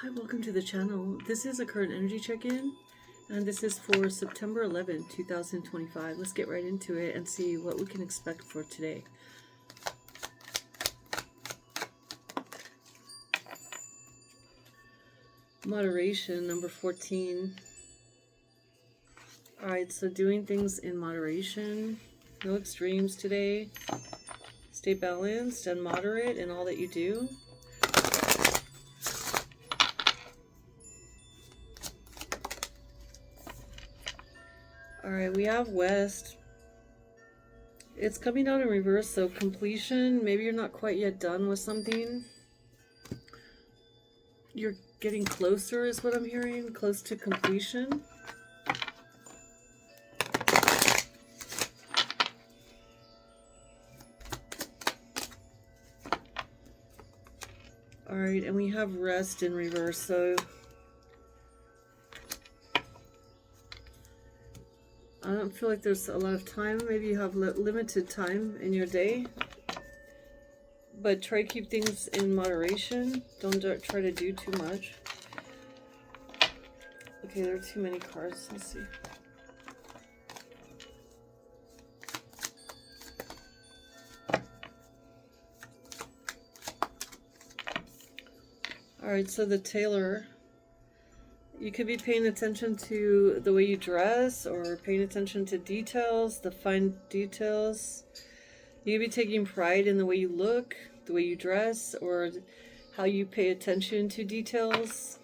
Hi, welcome to the channel. This is a current energy check-in, and this is for September 11th, 2025. Let's get right into it and see what we can expect for today. Moderation, number 14. Alright, so doing things in moderation. No extremes today. Stay balanced and moderate in all that you do. Alright, we have West. It's coming out in reverse, so completion. Maybe you're not quite yet done with something. You're getting closer is what I'm hearing. Close to completion. Alright, and we have Rest in reverse, so I don't feel like there's a lot of time. Maybe you have limited time in your day. But try to keep things in moderation. Don't try to do too much. Okay, there are too many cards. Let's see. Alright, so the tailor. You could be paying attention to the way you dress or paying attention to details, the fine details. You could be taking pride in the way you look, the way you dress, or how you pay attention to details.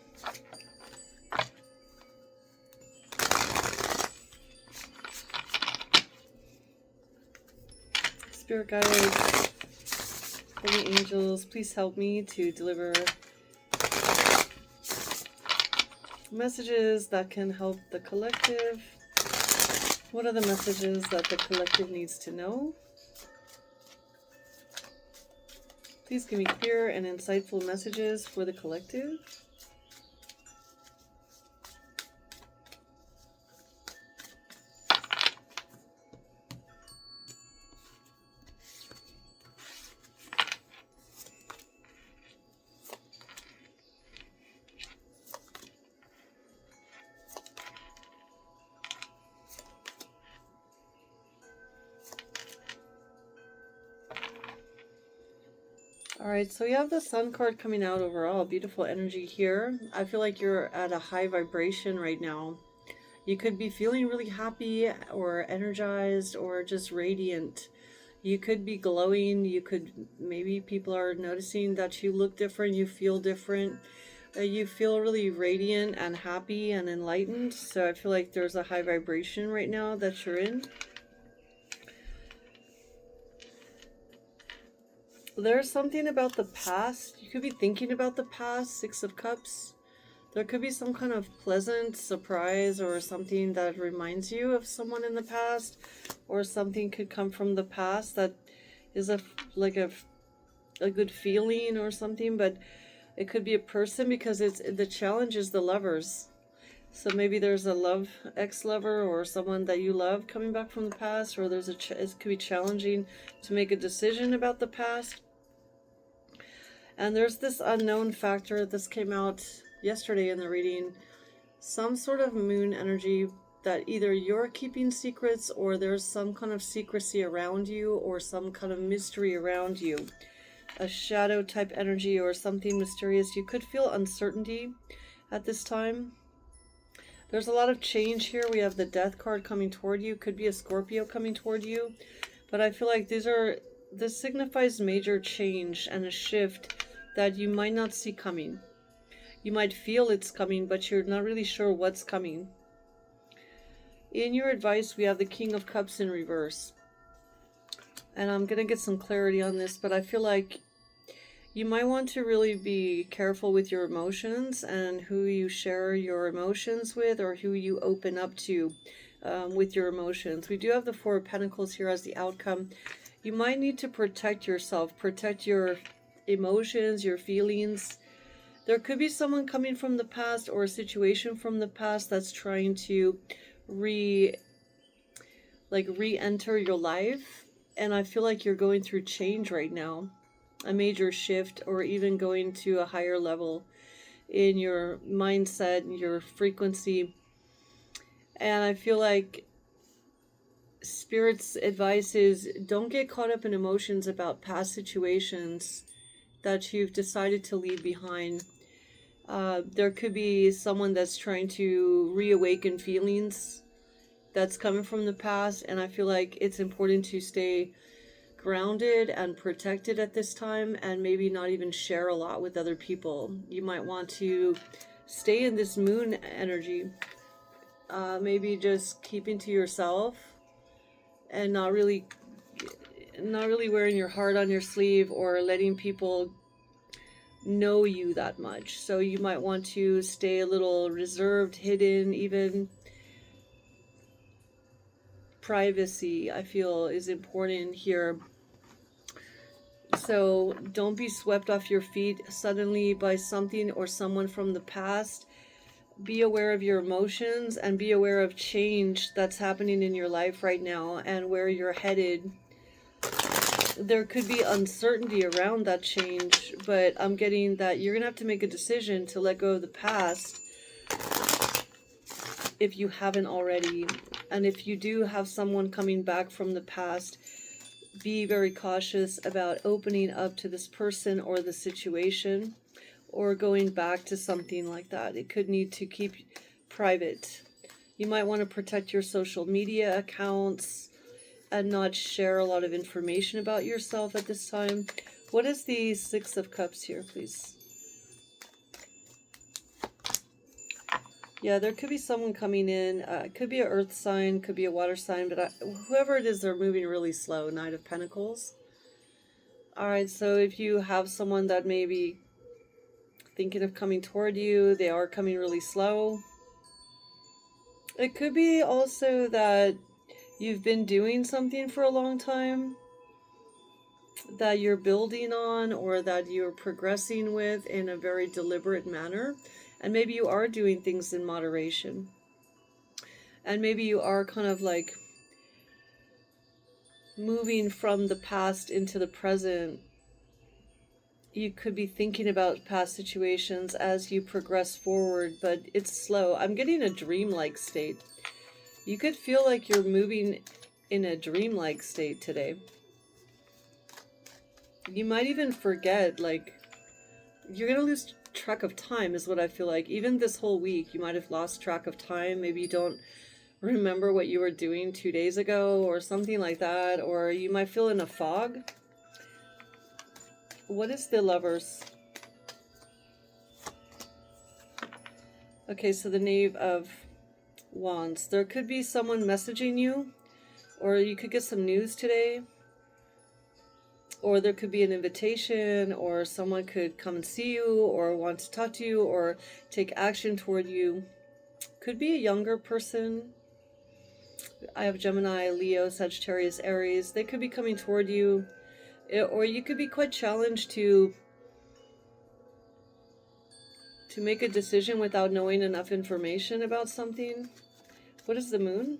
Spirit guides, holy angels, please help me to deliver messages that can help the collective. What are the messages that the collective needs to know? Please give me clear and insightful messages for the collective. Alright, so we have the Sun card coming out overall. Beautiful energy here. I feel like you're at a high vibration right now. You could be feeling really happy or energized or just radiant. You could be glowing. You could, maybe people are noticing that you look different, you feel different. You feel really radiant and happy and enlightened. So I feel like there's a high vibration right now that you're in. There's something about the past. You could be thinking about the past. Six of Cups. There could be some kind of pleasant surprise or something that reminds you of someone in the past, or something could come from the past that is a good feeling or something. But it could be a person, because it's the challenge is the lovers. So maybe there's a ex-lover or someone that you love coming back from the past, or there's it could be challenging to make a decision about the past. And there's this unknown factor. This came out yesterday in the reading. Some sort of moon energy that either you're keeping secrets, or there's some kind of secrecy around you, or some kind of mystery around you. A shadow type energy or something mysterious. You could feel uncertainty at this time. There's a lot of change here. We have the Death card coming toward you. Could be a Scorpio coming toward you. But I feel like this signifies major change and a shift that you might not see coming. You might feel it's coming, but you're not really sure what's coming. In your advice, we have the King of Cups in reverse. And I'm going to get some clarity on this, but I feel like you might want to really be careful with your emotions and who you share your emotions with, or who you open up to with your emotions. We do have the Four of Pentacles here as the outcome. You might need to protect yourself, protect your emotions, your feelings. There could be someone coming from the past, or a situation from the past that's trying to re-enter your life. And I feel like you're going through change right now, a major shift, or even going to a higher level in your mindset, your frequency. And I feel like Spirit's advice is don't get caught up in emotions about past situations that you've decided to leave behind. There could be someone that's trying to reawaken feelings that's coming from the past, and I feel like it's important to stay grounded and protected at this time, and maybe not even share a lot with other people. You might want to stay in this moon energy, maybe just keeping to yourself and not really wearing your heart on your sleeve or letting people know you that much. So you might want to stay a little reserved, hidden, even privacy I feel is important here. So don't be swept off your feet suddenly by something or someone from the past. Be aware of your emotions and be aware of change that's happening in your life right now and where you're headed. There could be uncertainty around that change, but I'm getting that you're going to have to make a decision to let go of the past if you haven't already. And if you do have someone coming back from the past, be very cautious about opening up to this person or the situation or going back to something like that. It could need to keep private. You might want to protect your social media accounts and not share a lot of information about yourself at this time. What is the Six of Cups here, please? Yeah, there could be someone coming in. It could be an earth sign, could be a water sign, but whoever it is, they're moving really slow. Knight of Pentacles. All right, so if you have someone that may be thinking of coming toward you, they are coming really slow. It could be also that you've been doing something for a long time that you're building on or that you're progressing with in a very deliberate manner. And maybe you are doing things in moderation. And maybe you are kind of like moving from the past into the present. You could be thinking about past situations as you progress forward, but it's slow. I'm getting a dreamlike state. You could feel like you're moving in a dreamlike state today. You might even forget, like, you're going to lose track of time is what I feel like. Even this whole week, you might have lost track of time. Maybe you don't remember what you were doing 2 days ago or something like that, or you might feel in a fog. What is the Lovers? Okay, so the Knave of Wands. There could be someone messaging you, or you could get some news today, or there could be an invitation, or someone could come and see you or want to talk to you or take action toward you. Could be a younger person. I have Gemini, Leo, Sagittarius, Aries. They could be coming toward you, or you could be quite challenged to make a decision without knowing enough information about something. What is the Moon?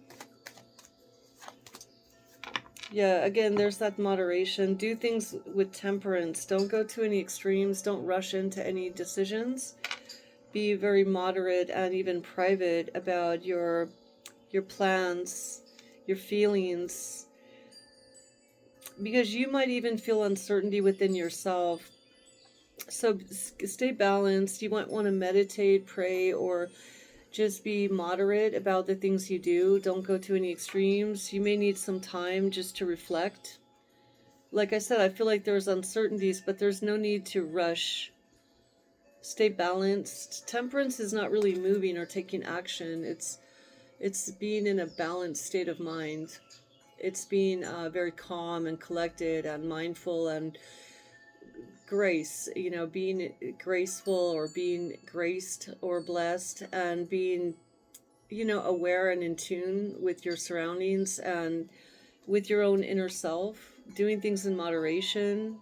Yeah, again, there's that moderation. Do things with temperance. Don't go to any extremes. Don't rush into any decisions. Be very moderate and even private about your plans, your feelings, because you might even feel uncertainty within yourself. So stay balanced. You might want to meditate, pray, or just be moderate about the things you do. Don't go to any extremes. You may need some time just to reflect. Like I said, I feel like there's uncertainties, but there's no need to rush. Stay balanced. Temperance is not really moving or taking action. It's being in a balanced state of mind. It's being very calm and collected and mindful and grace, being graceful or being graced or blessed, and being, aware and in tune with your surroundings and with your own inner self, doing things in moderation.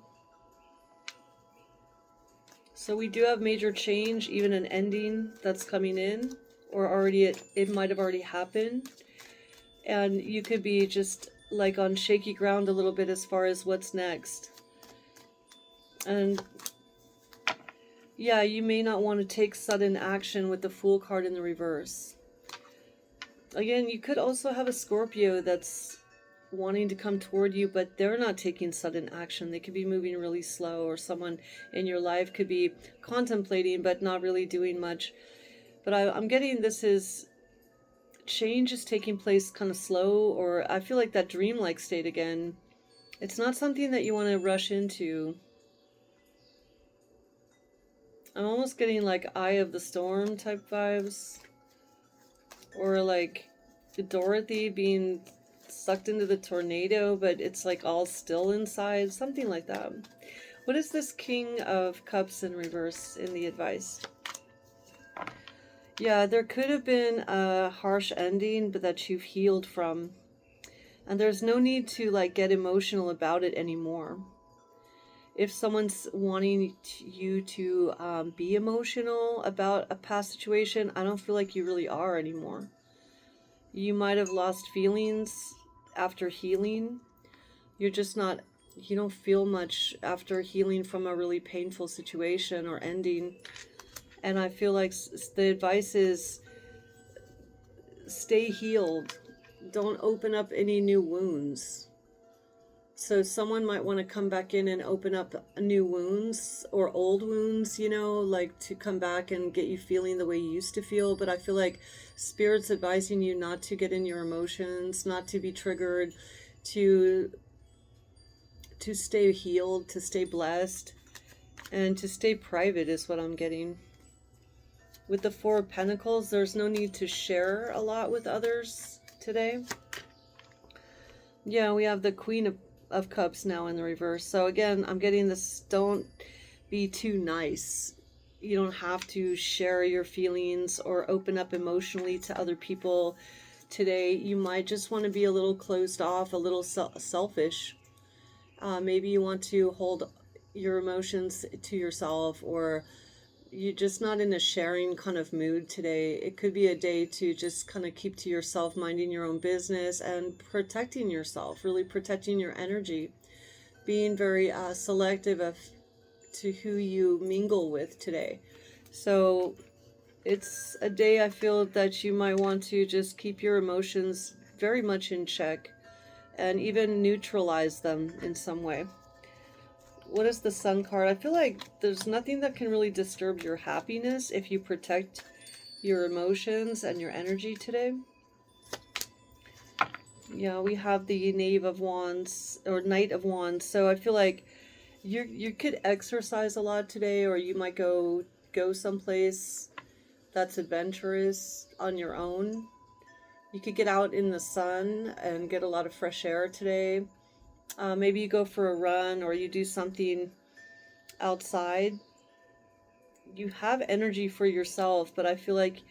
So we do have major change, even an ending that's coming in, or already it might have already happened. And you could be just like on shaky ground a little bit as far as what's next. And Yeah, you may not want to take sudden action with the Fool card in the reverse. Again, you could also have a Scorpio that's wanting to come toward you, but they're not taking sudden action. They could be moving really slow, or someone in your life could be contemplating but not really doing much. But I'm getting this is change is taking place kind of slow, or I feel like that dreamlike state again. It's not something that you want to rush into. I'm almost getting like Eye of the Storm type vibes. Or like Dorothy being sucked into the tornado, but it's like all still inside. Something like that. What is this King of Cups in reverse in the advice? Yeah, there could have been a harsh ending, but that you've healed from. And there's no need to like get emotional about it anymore. If someone's wanting you to be emotional about a past situation, I don't feel like you really are anymore. You might have lost feelings after healing. You're just not, you don't feel much after healing from a really painful situation or ending. And I feel like the advice is stay healed. Don't open up any new wounds. So someone might want to come back in and open up new wounds or old wounds, you know, like to come back and get you feeling the way you used to feel. But I feel like Spirit's advising you not to get in your emotions, not to be triggered, to stay healed, to stay blessed, and to stay private is what I'm getting. With the Four of Pentacles, there's no need to share a lot with others today. Yeah, we have the Queen of Cups now in the reverse. So again, I'm getting this, don't be too nice. You don't have to share your feelings or open up emotionally to other people today. You might just want to be a little closed off, a little selfish. Maybe you want to hold your emotions to yourself, or you're just not in a sharing kind of mood today. It could be a day to just kind of keep to yourself, minding your own business and protecting yourself, really protecting your energy, being very selective to who you mingle with today. So it's a day I feel that you might want to just keep your emotions very much in check and even neutralize them in some way. What is the Sun card? I feel like there's nothing that can really disturb your happiness if you protect your emotions and your energy today. Yeah, we have the Knave of Wands or Knight of Wands. So I feel like you could exercise a lot today, or you might go someplace that's adventurous on your own. You could get out in the sun and get a lot of fresh air today. Maybe you go for a run or you do something outside. You have energy for yourself, but I feel like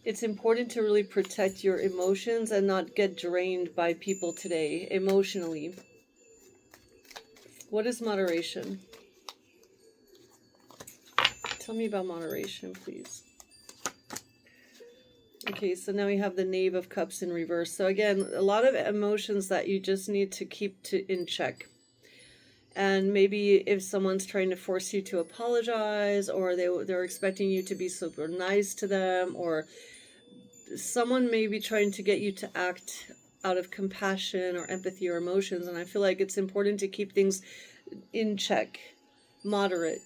it's important to really protect your emotions and not get drained by people today emotionally. What is moderation? Tell me about moderation, please. Okay, so now we have the Knave of Cups in reverse. So again, a lot of emotions that you just need to keep in check. And maybe if someone's trying to force you to apologize, or they're expecting you to be super nice to them, or someone may be trying to get you to act out of compassion or empathy or emotions, and I feel like it's important to keep things in check, moderate.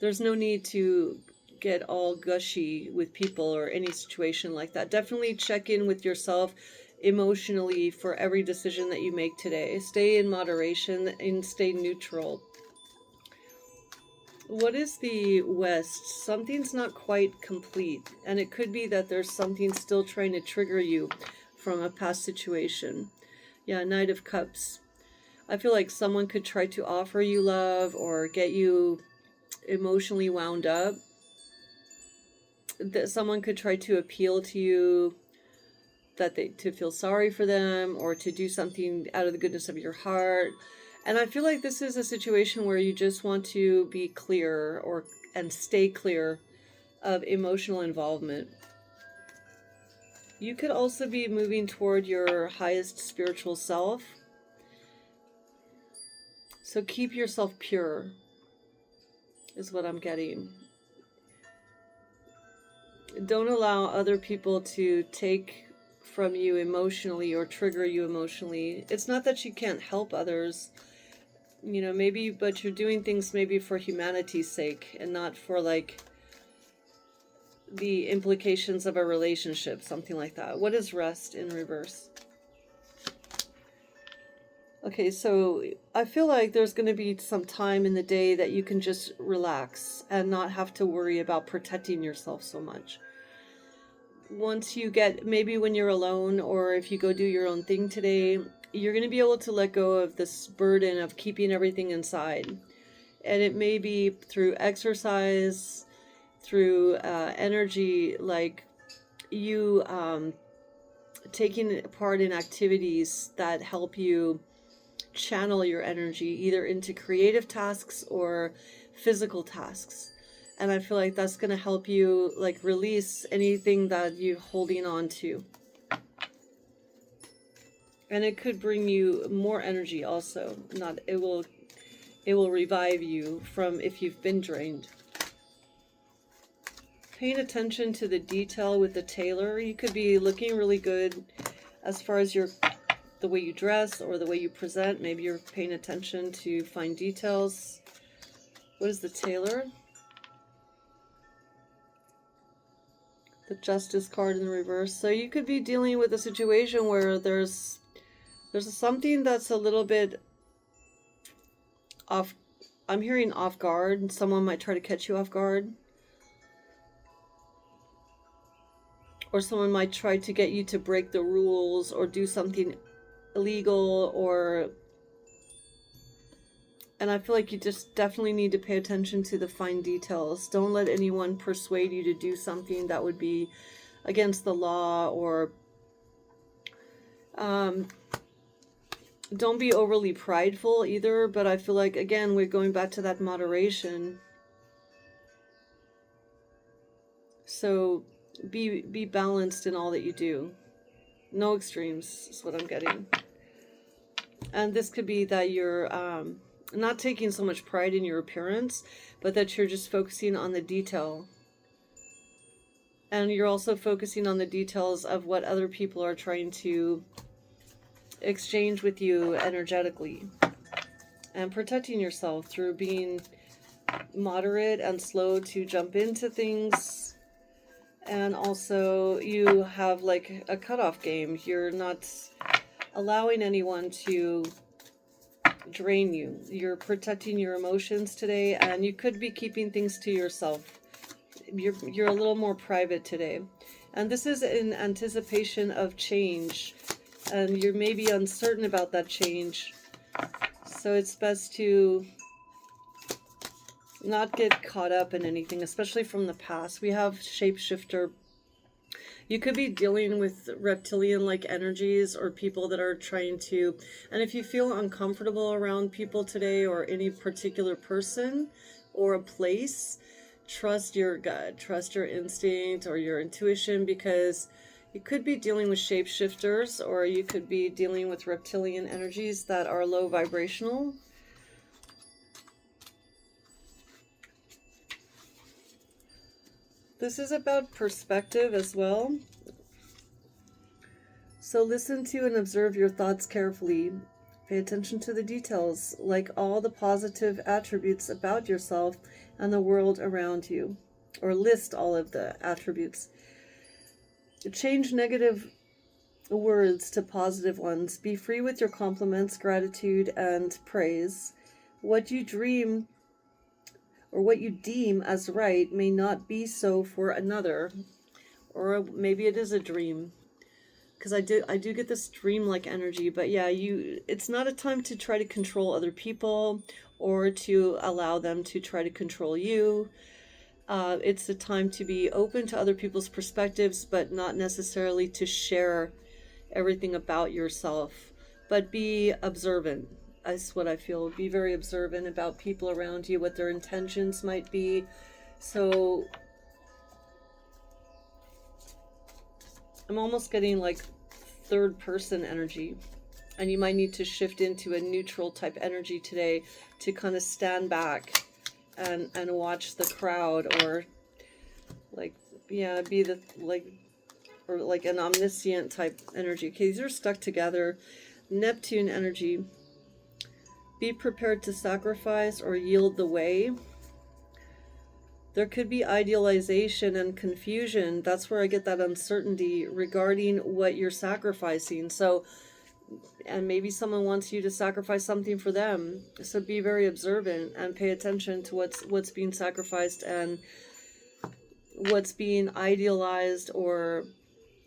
There's no need to get all gushy with people or any situation like that. Definitely check in with yourself emotionally for every decision that you make today. Stay in moderation and stay neutral. What is the West? Something's not quite complete, and it could be that there's something still trying to trigger you from a past situation. Yeah, Knight of Cups. I feel like someone could try to offer you love or get you emotionally wound up. That someone could try to appeal to you, to feel sorry for them or to do something out of the goodness of your heart. And I feel like this is a situation where you just want to be clear and stay clear of emotional involvement. You could also be moving toward your highest spiritual self. So keep yourself pure. is what I'm getting. Don't allow other people to take from you emotionally or trigger you emotionally. It's not that you can't help others, maybe, but you're doing things maybe for humanity's sake and not for like the implications of a relationship, something like that. What is rest in reverse? Okay, so I feel like there's going to be some time in the day that you can just relax and not have to worry about protecting yourself so much. Once you get, maybe when you're alone or if you go do your own thing today, you're going to be able to let go of this burden of keeping everything inside. And it may be through exercise, through energy, like you taking part in activities that help you channel your energy either into creative tasks or physical tasks. And I feel like that's going to help you like release anything that you're holding on to. And it could bring you more energy also. It will revive you from if you've been drained. Paying attention to the detail with the tailor. You could be looking really good as far as the way you dress or the way you present. Maybe you're paying attention to fine details. What is the tailor? The Justice card in the reverse. So you could be dealing with a situation where there's something that's a little bit off. I'm hearing off guard. Someone might try to catch you off guard. Or someone might try to get you to break the rules or do something illegal, and I feel like you just definitely need to pay attention to the fine details. Don't let anyone persuade you to do something that would be against the law, or don't be overly prideful either. But I feel like, again, we're going back to that moderation. So be balanced in all that you do. No extremes is what I'm getting. And this could be that you're not taking so much pride in your appearance, but that you're just focusing on the detail. And you're also focusing on the details of what other people are trying to exchange with you energetically. And protecting yourself through being moderate and slow to jump into things. And also you have like a cutoff game. You're not allowing anyone to drain you. You're protecting your emotions today, and you could be keeping things to yourself. You're a little more private today. And this is in anticipation of change, and you're maybe uncertain about that change. So it's best to not get caught up in anything, especially from the past. We have shapeshifter. You could be dealing with reptilian-like energies or people that are trying to... And if you feel uncomfortable around people today or any particular person or a place, trust your gut, trust your instinct or your intuition, because you could be dealing with shapeshifters, or you could be dealing with reptilian energies that are low vibrational. This is about perspective as well. So listen to and observe your thoughts carefully. Pay attention to the details, like all the positive attributes about yourself and the world around you. Or list all of the attributes. Change negative words to positive ones. Be free with your compliments, gratitude, and praise. What you dream or what you deem as right may not be so for another, or maybe it is a dream, because I do get this dream-like energy. But yeah, it's not a time to try to control other people or to allow them to try to control you. It's a time to be open to other people's perspectives, but not necessarily to share everything about yourself, but be observant. That's what I feel. Be very observant about people around you, what their intentions might be. So I'm almost getting like third person energy, and you might need to shift into a neutral type energy today to kind of stand back and watch the crowd, or like, yeah, be the like, or like an omniscient type energy. Okay, these are stuck together. Neptune energy. Be prepared to sacrifice or yield the way. There could be idealization and confusion. That's where I get that uncertainty regarding what you're sacrificing. So, and maybe someone wants you to sacrifice something for them. So be very observant and pay attention to what's being sacrificed and what's being idealized, or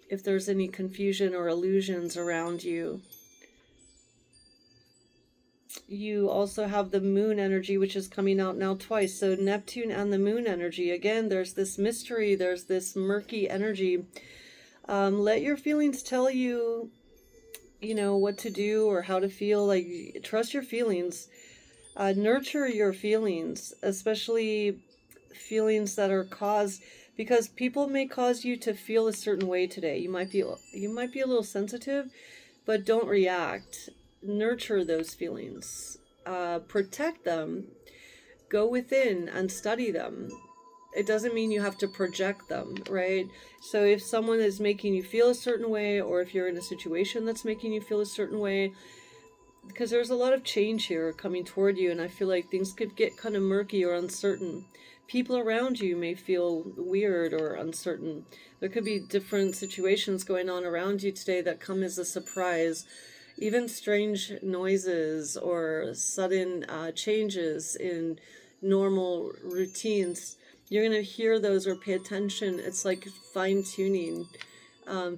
if there's any confusion or illusions around you. You also have the moon energy, which is coming out now twice. So Neptune and the moon energy. Again, there's this mystery, there's this murky energy. Let your feelings tell you, what to do or how to feel. Like, trust your feelings. Nurture your feelings, especially feelings that are caused, because people may cause you to feel a certain way today. You might be a little sensitive, but don't react. Nurture those feelings. Protect them. Go within and study them. It doesn't mean you have to project them, right? So if someone is making you feel a certain way, or if you're in a situation that's making you feel a certain way, because there's a lot of change here coming toward you, and I feel like things could get kind of murky or uncertain. People around you may feel weird or uncertain. There could be different situations going on around you today that come as a surprise. Even strange noises or sudden changes in normal routines, you're going to hear those or pay attention. It's like fine-tuning.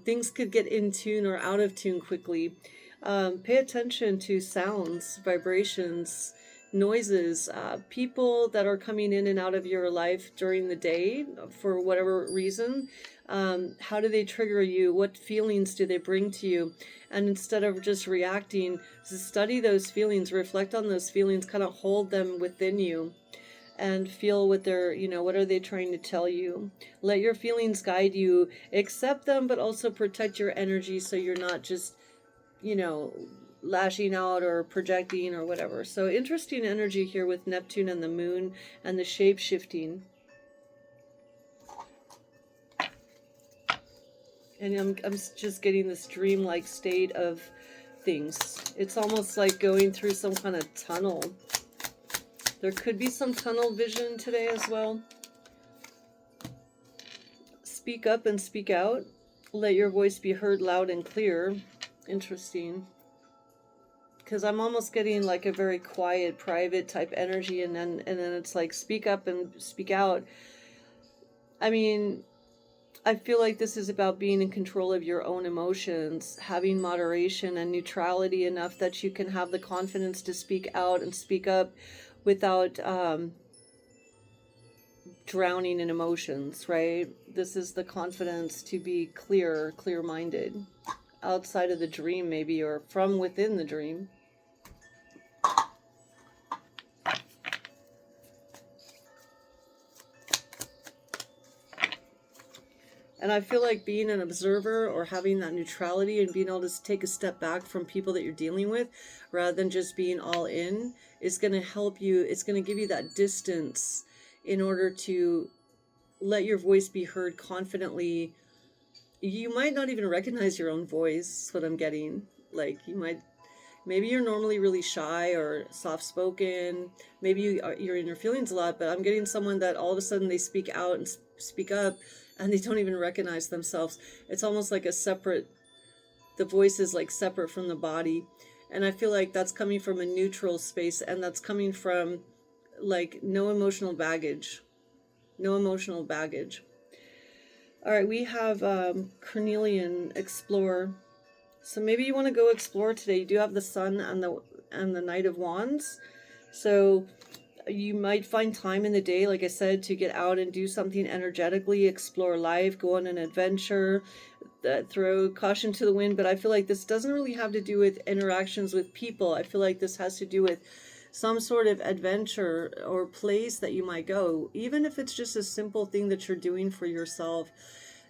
Things could get in tune or out of tune quickly. Pay attention to sounds, vibrations, noises, people that are coming in and out of your life during the day for whatever reason. How do they trigger you? What feelings do they bring to you? And instead of just reacting, study those feelings, reflect on those feelings, kind of hold them within you and feel what they're, what are they trying to tell you? Let your feelings guide you, accept them, but also protect your energy so you're not just, lashing out or projecting or whatever. So interesting energy here with Neptune and the moon and the shape shifting. And I'm just getting this dreamlike state of things. It's almost like going through some kind of tunnel. There could be some tunnel vision today as well. Speak up and speak out. Let your voice be heard loud and clear. Interesting. Because I'm almost getting like a very quiet, private type energy, and then it's like speak up and speak out. I mean, I feel like this is about being in control of your own emotions, having moderation and neutrality enough that you can have the confidence to speak out and speak up without drowning in emotions, right? This is the confidence to be clear-minded, outside of the dream maybe, or from within the dream. And I feel like being an observer or having that neutrality and being able to take a step back from people that you're dealing with rather than just being all in is going to help you. It's going to give you that distance in order to let your voice be heard confidently. You might not even recognize your own voice, what I'm getting. Like maybe you're normally really shy or soft-spoken. Maybe you're in your feelings a lot, but I'm getting someone that all of a sudden they speak out and speak up, and they don't even recognize themselves. It's almost like the voice is like separate from the body. And I feel like that's coming from a neutral space, and that's coming from like no emotional baggage. No emotional baggage. All right, we have Carnelian Explorer. So maybe you want to go explore today. You do have the Sun and the Knight of Wands. So you might find time in the day, like I said, to get out and do something energetically, explore life, go on an adventure, throw caution to the wind. But I feel like this doesn't really have to do with interactions with people. I feel like this has to do with some sort of adventure or place that you might go, even if it's just a simple thing that you're doing for yourself.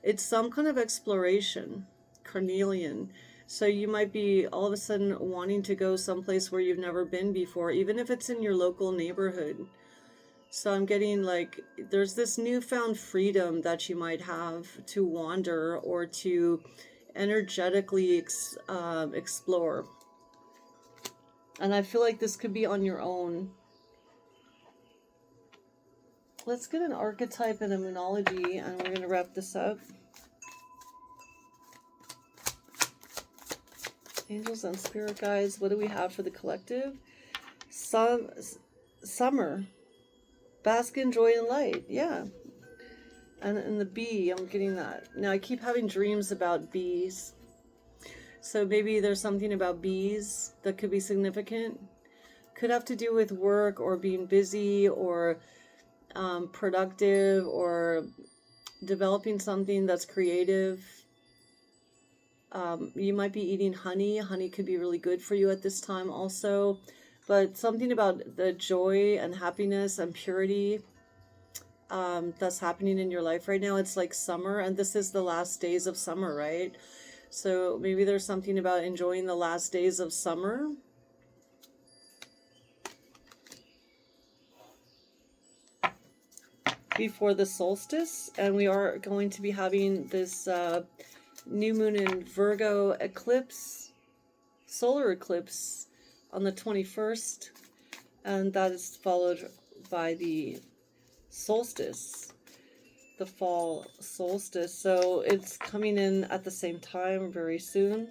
It's some kind of exploration, Carnelian. So you might be all of a sudden wanting to go someplace where you've never been before, even if it's in your local neighborhood. So I'm getting like there's this newfound freedom that you might have to wander or to energetically explore. And I feel like this could be on your own. Let's get an archetype and a moonology, and we're going to wrap this up. Angels and spirit guides, what do we have for the collective? Summer. Bask in joy and light. Yeah. And the bee, I'm getting that. Now, I keep having dreams about bees. So maybe there's something about bees that could be significant. Could have to do with work or being busy or productive or developing something that's creative. You might be eating honey. Honey could be really good for you at this time also. But something about the joy and happiness and purity that's happening in your life right now. It's like summer, and this is the last days of summer, right? So maybe there's something about enjoying the last days of summer. Before the solstice, and we are going to be having this new moon in Virgo eclipse, solar eclipse on the 21st, and that is followed by the solstice, the fall solstice. So it's coming in at the same time very soon,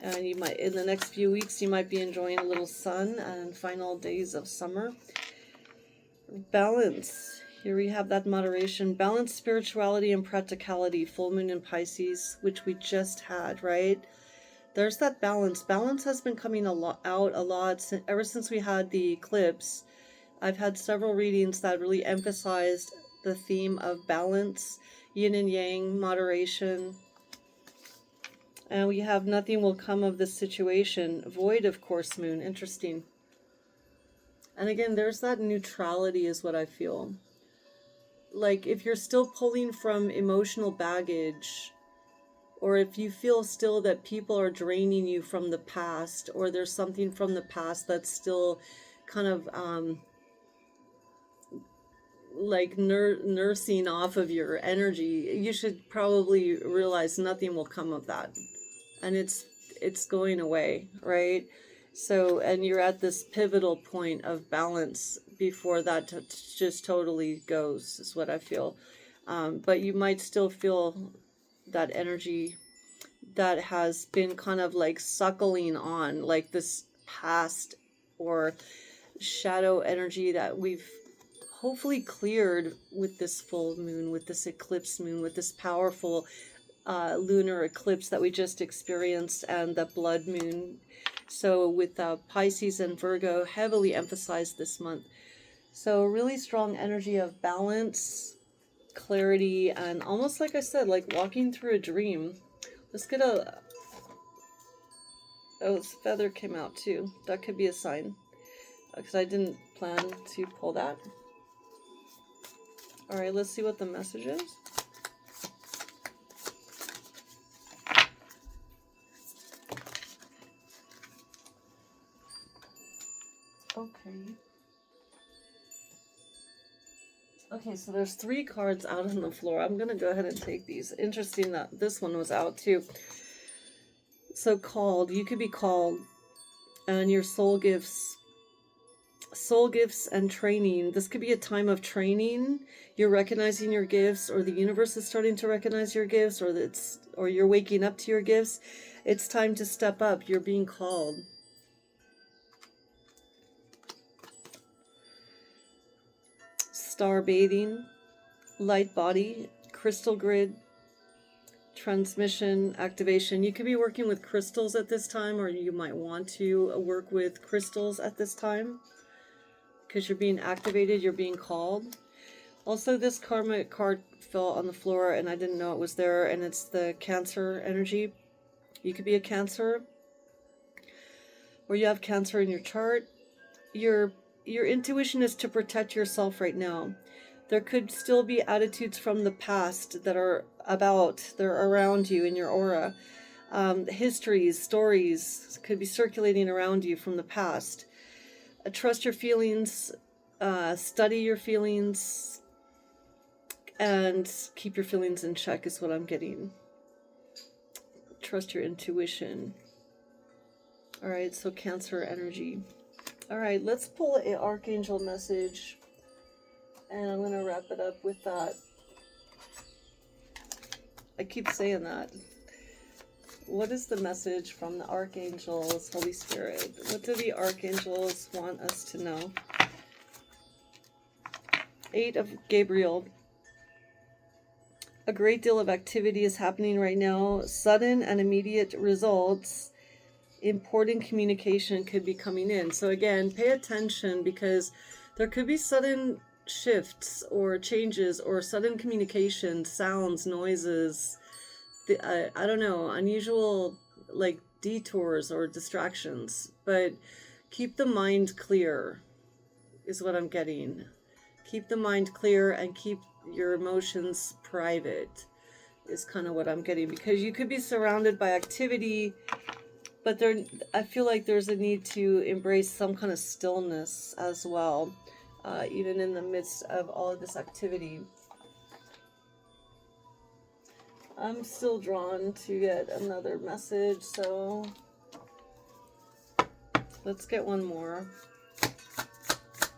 and you might, in the next few weeks, you might be enjoying a little sun and final days of summer. Balance. Here we have that moderation. Balance, spirituality, and practicality. Full moon in Pisces, which we just had, right? There's that balance. Balance has been coming out a lot ever since we had the eclipse. I've had several readings that really emphasized the theme of balance, yin and yang, moderation. And we have nothing will come of this situation. Void, of course, moon. Interesting. And again, there's that neutrality is what I feel. Like if you're still pulling from emotional baggage, or if you feel still that people are draining you from the past, or there's something from the past that's still kind of like nursing off of your energy, you should probably realize nothing will come of that. And it's going away, right? So, and you're at this pivotal point of balance before that just totally goes, is what I feel. But you might still feel that energy that has been kind of like suckling on, like this past or shadow energy that we've hopefully cleared with this full moon, with this eclipse moon, with this powerful lunar eclipse that we just experienced, and the blood moon. So with Pisces and Virgo heavily emphasized this month. So really strong energy of balance, clarity, and almost like I said, like walking through a dream. Let's get a... Oh, this feather came out too. That could be a sign. Because I didn't plan to pull that. Alright, let's see what the message is. Okay. Okay, so there's 3 cards out on the floor. I'm going to go ahead and take these. Interesting that this one was out too. So called, you could be called, and your soul gifts and training. This could be a time of training. You're recognizing your gifts, or the universe is starting to recognize your gifts, or you're waking up to your gifts. It's time to step up. You're being called. Star bathing, light body, crystal grid, transmission, activation. You could be working with crystals at this time, or you might want to work with crystals at this time because you're being activated, you're being called. Also, this karma card fell on the floor and I didn't know it was there, and it's the Cancer energy. You could be a Cancer, or you have Cancer in your chart. Your intuition is to protect yourself right now. There could still be attitudes from the past that are they're around you in your aura. Histories, stories could be circulating around you from the past. Trust your feelings. Study your feelings and keep your feelings in check is what I'm getting. Trust your intuition. All right, so Cancer energy. All right, let's pull an Archangel message, and I'm going to wrap it up with that. I keep saying that. What is the message from the Archangels, Holy Spirit? What do the Archangels want us to know? 8 of Gabriel. A great deal of activity is happening right now. Sudden and immediate results. Important communication could be coming in. So again, pay attention, because there could be sudden shifts or changes or sudden communication, sounds, noises, I don't know, unusual like detours or distractions. But keep the mind clear is what I'm getting. Keep the mind clear and keep your emotions private is kind of what I'm getting, because you could be surrounded by activity, but I feel like there's a need to embrace some kind of stillness as well, even in the midst of all of this activity. I'm still drawn to get another message, so let's get one more.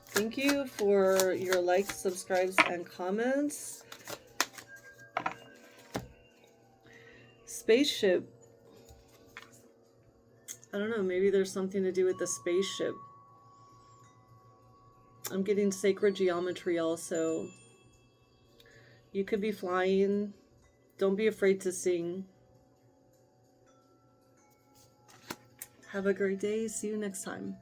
Thank you for your likes, subscribes, and comments. Spaceship. I don't know, maybe there's something to do with the spaceship. I'm getting sacred geometry also. You could be flying. Don't be afraid to sing. Have a great day. See you next time.